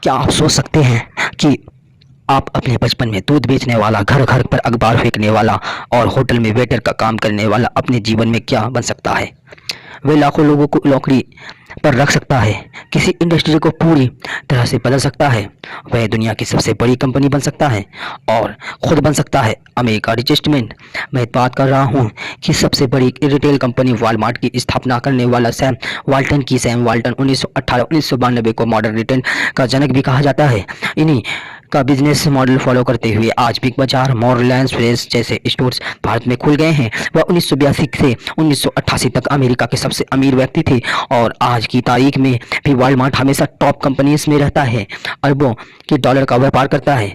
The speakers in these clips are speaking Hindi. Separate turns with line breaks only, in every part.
क्या आप सोच सकते हैं कि आप अपने बचपन में दूध बेचने वाला, घर घर पर अखबार फेंकने वाला और होटल में वेटर का काम करने वाला अपने जीवन में क्या बन सकता है? वह लाखों लोगों को नौकरी पर रख सकता है, किसी इंडस्ट्री को पूरी तरह से बदल सकता है, वह दुनिया की सबसे बड़ी कंपनी बन सकता है और खुद बन सकता है अमेरिका रिचेस्ट मैन। मैं बात कर रहा हूँ कि सबसे बड़ी रिटेल कंपनी वॉलमार्ट की स्थापना करने वाला सैम वाल्टन की। सैम वाल्टन 1918-1992 को मॉडर्न रिटेल का जनक भी कहा जाता है। इन्हीं का बिजनेस मॉडल फॉलो करते हुए आज बिग बाजार, मॉल, रिलायंस फ्रेश जैसे स्टोर्स भारत में खुल गए हैं। वह 1982 से 1988 तक अमेरिका के सबसे अमीर व्यक्ति थे और आज की तारीख में भी वॉलमार्ट हमेशा टॉप कंपनीज में रहता है, अरबों के डॉलर का व्यापार करता है।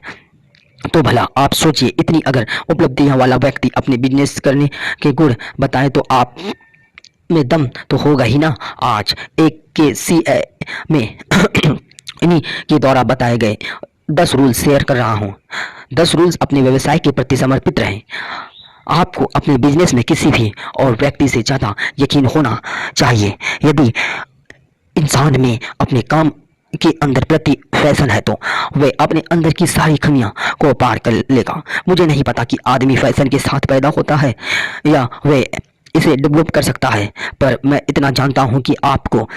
तो भला आप सोचिए, इतनी अगर उपलब्धियां वाला व्यक्ति अपने बिजनेस करने के गुण बताएं तो आप में दम तो होगा ही ना। आज एक के सी में इन्हीं के द्वारा बताए गए 10 रूल्स शेयर कर रहा हूँ। 10 रूल्स अपने व्यवसाय के प्रति समर्पित रहें। आपको अपने बिजनेस में किसी भी और व्यक्ति से ज़्यादा यकीन होना चाहिए। यदि इंसान में अपने काम के अंदर प्रति फैशन है तो वह अपने अंदर की सारी खमियां को पार कर लेगा। मुझे नहीं पता कि आदमी फैशन के साथ पैदा होता है या वह इसे डेवलप कर सकता है, पर मैं इतना जानता हूं कि आपको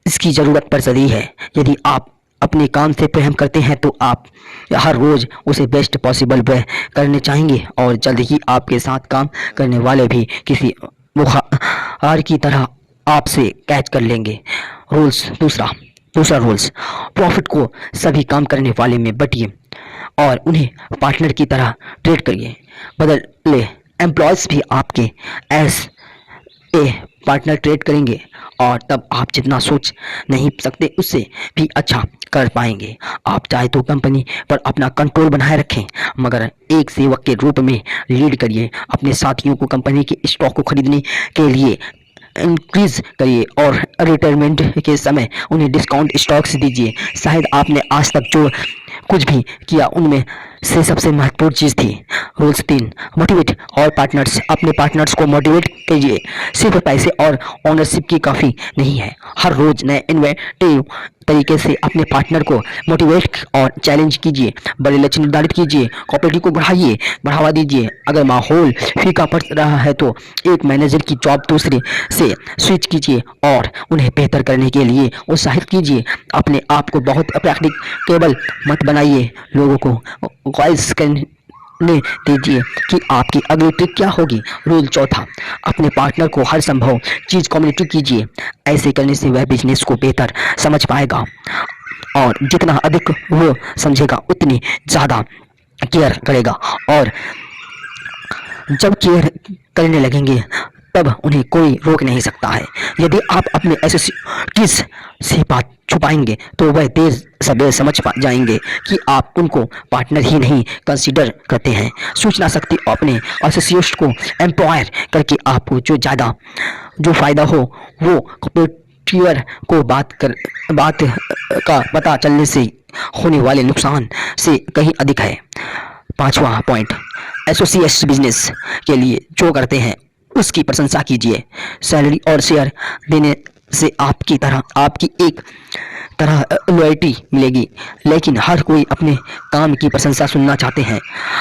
इसकी ज़रूरत पड़ सकती है। यदि आप अपने काम से प्रेम करते हैं तो आप हर रोज़ उसे बेस्ट पॉसिबल वह करने चाहेंगे और जल्द ही आपके साथ काम करने वाले भी किसी बुखार की तरह आपसे कैच कर लेंगे। रूल्स दूसरा रूल्स, प्रॉफिट को सभी काम करने वाले में बंटिए और उन्हें पार्टनर की तरह ट्रीट करिए। बदले एम्प्लॉयज़ भी आपके एस ए पार्टनर ट्रेड करेंगे और तब आप जितना सोच नहीं सकते उससे भी अच्छा कर पाएंगे। आप चाहे तो कंपनी पर अपना कंट्रोल बनाए रखें, मगर एक सेवक के रूप में लीड करिए। अपने साथियों को कंपनी के स्टॉक को खरीदने के लिए इंक्रीज करिए और रिटायरमेंट के समय उन्हें डिस्काउंट स्टॉक्स दीजिए। शायद आपने आज तक जो कुछ भी किया उनमें से सबसे महत्वपूर्ण चीज़ थी। रूल्स 3, मोटिवेट और पार्टनर्स। अपने पार्टनर्स को मोटिवेट कीजिए। सिर्फ पैसे और ओनरशिप की काफ़ी नहीं है। हर रोज नए इनोवेटिव तरीके से अपने पार्टनर को मोटिवेट और चैलेंज कीजिए। बड़े लक्ष्य निर्धारित कीजिए, कॉपरेटिव को बढ़ावा दीजिए। अगर माहौल फीका पड़ रहा है तो एक मैनेजर की जॉब दूसरे से स्विच कीजिए और उन्हें बेहतर करने के लिए उत्साहित कीजिए। अपने आप को बहुत प्रैक्टिकेबल मत बनाइए। लोगों को वॉइस करने दीजिए कि आपकी अगली ट्रिक क्या होगी। रूल 4, अपने पार्टनर को हर संभव चीज़ कम्युनिकेट कीजिए। ऐसे करने से वह बिजनेस को बेहतर समझ पाएगा और जितना अधिक वो समझेगा उतनी ज़्यादा केयर करेगा और जब केयर करने लगेंगे तब उन्हें कोई रोक नहीं सकता है। यदि आप अपने एसोसिएट्स से बात छुपाएंगे तो वह देर सवेर समझ जाएंगे कि आप उनको पार्टनर ही नहीं कंसीडर करते हैं। सूचना शक्ति, अपने एसोसिएट्स को एम्पावर करके आपको जो फ़ायदा हो वो कॉम्पिटिटर को बात का पता चलने से होने वाले नुकसान से कहीं अधिक है। 5वां पॉइंट, एसोसिएट्स बिजनेस के लिए जो करते हैं उसकी प्रशंसा कीजिए। सैलरी और शेयर देने से आपकी एक तरह लॉयल्टी मिलेगी, लेकिन हर कोई अपने काम की प्रशंसा सुनना चाहते हैं।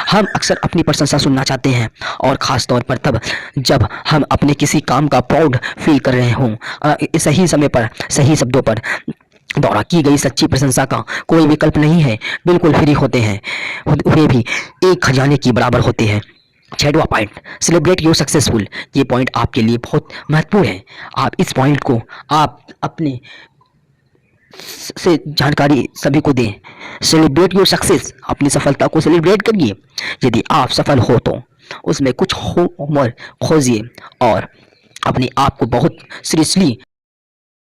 हम अक्सर अपनी प्रशंसा सुनना चाहते हैं और ख़ास तौर पर तब जब हम अपने किसी काम का प्राउड फील कर रहे हों। सही समय पर सही शब्दों पर द्वारा की गई सच्ची प्रशंसा का कोई विकल्प नहीं है। बिल्कुल फ्री होते हैं, वे भी एक खजाने की बराबर होते हैं। 6वां पॉइंट, सेलिब्रेट योर सक्सेसफुल। ये पॉइंट आपके लिए बहुत महत्वपूर्ण है। आप इस पॉइंट को आप अपने से जानकारी सभी को दें। सेलिब्रेट योर सक्सेस, अपनी सफलता को सेलिब्रेट करिए। यदि आप सफल हो तो उसमें कुछ उम्र खोजिए और अपने आप को बहुत सीरियसली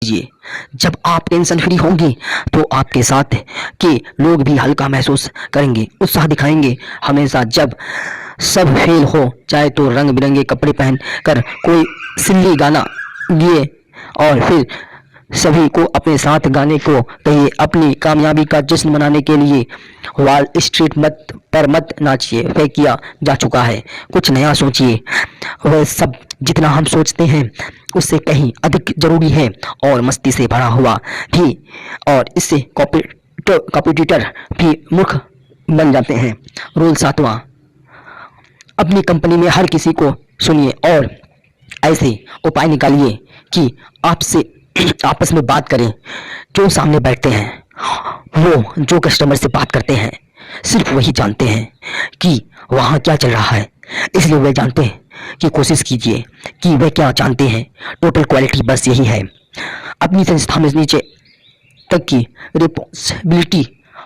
लीजिए। जब आप टेंशन फ्री होंगे तो आपके साथ के लोग भी हल्का महसूस करेंगे, उत्साह दिखाएंगे। हमेशा जब सब फेल हो जाए तो रंग बिरंगे कपड़े पहन कर कोई सिल्ली गाना गाइए और फिर सभी को अपने साथ गाने को कहिए। अपनी कामयाबी का जश्न मनाने के लिए वॉल स्ट्रीट मत नाचिए, वह किया जा चुका है। कुछ नया सोचिए। वह सब जितना हम सोचते हैं उससे कहीं अधिक जरूरी है और मस्ती से भरा हुआ भी, और इससे कॉम्पिटिटर भी मूर्ख बन जाते हैं। रूल 7वां, अपनी कंपनी में हर किसी को सुनिए और ऐसे उपाय निकालिए कि आपसे आपस में बात करें। जो सामने बैठते हैं वो जो कस्टमर से बात करते हैं सिर्फ वही जानते हैं कि वहाँ क्या चल रहा है, इसलिए वे जानते हैं कि कोशिश कीजिए कि वे क्या जानते हैं। टोटल क्वालिटी बस यही है। अपनी संस्था में नीचे तक की रिस्पॉन्सिबिलिटी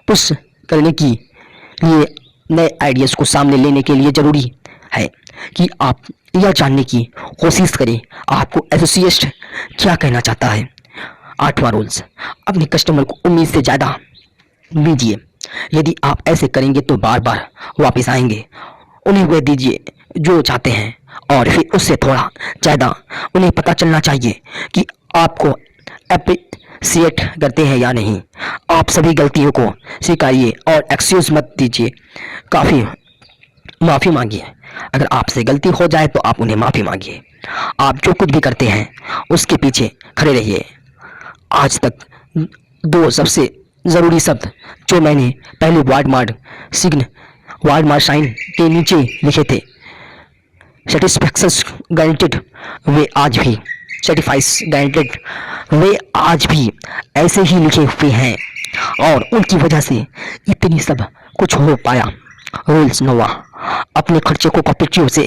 पुश करने के लिए नए आइडियाज़ को सामने लेने के लिए ज़रूरी है कि आप यह जानने की कोशिश करें आपको एसोसिएट क्या कहना चाहता है। 8वां रूल्स, अपने कस्टमर को उम्मीद से ज़्यादा दीजिए। यदि आप ऐसे करेंगे तो बार बार वापस आएंगे। उन्हें वह दीजिए जो चाहते हैं और फिर उससे थोड़ा ज़्यादा। उन्हें पता चलना चाहिए कि आपको अप्रिशिएट करते हैं या नहीं। आप सभी गलतियों को स्वीकारिए और एक्सक्यूज मत दीजिए, काफ़ी माफ़ी मांगिए। अगर आपसे गलती हो जाए तो आप उन्हें माफ़ी मांगिए। आप जो कुछ भी करते हैं उसके पीछे खड़े रहिए। आज तक 2 सबसे ज़रूरी शब्द जो मैंने पहले वार्डमार्ट साइन के नीचे लिखे थे, सेटिस्फैक्शन गारंटेड, वे आज भी सेटिफाइस गारंटेड, वे आज भी ऐसे ही लिखे हुए हैं और उनकी वजह से इतनी सब कुछ हो पाया। रूल्स 9वां, अपने खर्चे को कॉम्पिटिटिव से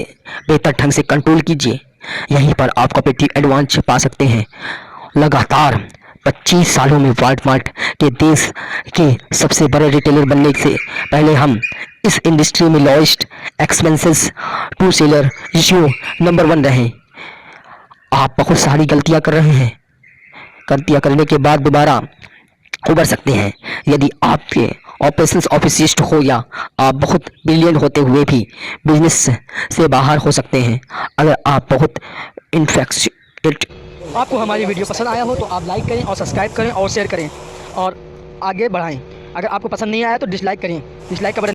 बेहतर ढंग से कंट्रोल कीजिए। यहीं पर आप कॉम्पिटिटिव एडवांटेज पा सकते हैं। लगातार 25 सालों में वालमार्ट के देश के सबसे बड़े रिटेलर बनने से पहले हम इस इंडस्ट्री में lowest expenses to seller ratio number 1 रहे। आप बहुत सारी गलतियां कर रहे हैं। गलतियां करने के बाद दोबारा उबर सकते हैं। यदि आपके ऑपरेशंस ऑफिसिस्ट हो या आप बहुत ब्रिलियंट होते हुए भी बिजनेस से बाहर हो सकते हैं अगर आप बहुत इन्फेक्टेड।
आपको हमारी वीडियो पसंद आया हो तो आप लाइक करें और सब्सक्राइब करें और शेयर करें और आगे बढ़ाएं। अगर आपको पसंद नहीं आया तो डिसलाइक करें। डिसलाइक का बटन